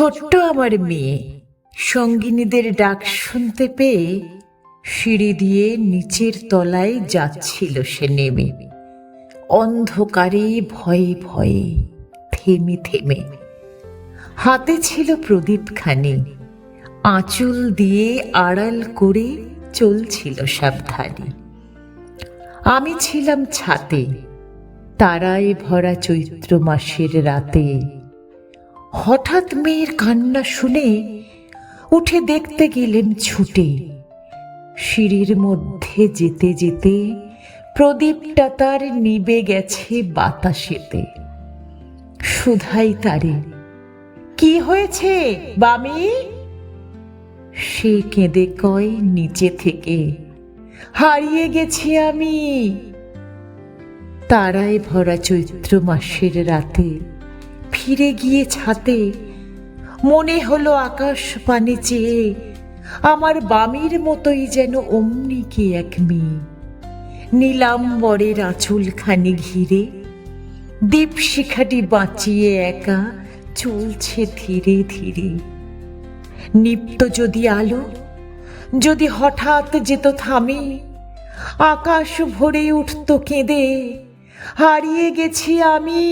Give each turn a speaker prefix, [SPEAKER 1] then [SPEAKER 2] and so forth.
[SPEAKER 1] ছোট্ট আমার মেয়ে সঙ্গিনীদের ডাক শুনতে পেয়ে সিঁড়ি দিয়ে নিচের তলায় যাচ্ছিল সে নেমে, অন্ধকারে ভয়ে ভয়ে, থেমে থেমে। হাতে ছিল প্রদীপখানি, আঁচল দিয়ে আড়াল করে চলছিল সাবধানে। আমি ছিলাম ছাতে, তারায় ভরা চৈত্র মাসের রাতে। হঠাৎ মেয়ের কান্না শুনে উঠে দেখতে গেলেন ছুটে। সিঁড়ির মধ্যে যেতে যেতে প্রদীপটা তার নিবে গেছে বাতাসেতে। শুধাই তারে, কি হয়েছে বামি? সে কেঁদে কয় নিচে থেকে, হারিয়ে গেছি আমি। তারায় ভরা চৈত্র মাসের রাতে ফিরে গিয়ে ছাতে মনে হলো আকাশ পানে চেয়ে আমার বামির মতোই যেন অমনি কি এক মেয়ে। নীলাম্বরের আঁচলখানি ঘিরে দীপশিখাটি বাঁচিয়ে একা চলছে ধীরে ধীরে। নিপ্ত যদি আলো, যদি হঠাৎ যেত থামে, আকাশ ভরে উঠত কেঁদে, হারিয়ে গেছি আমি।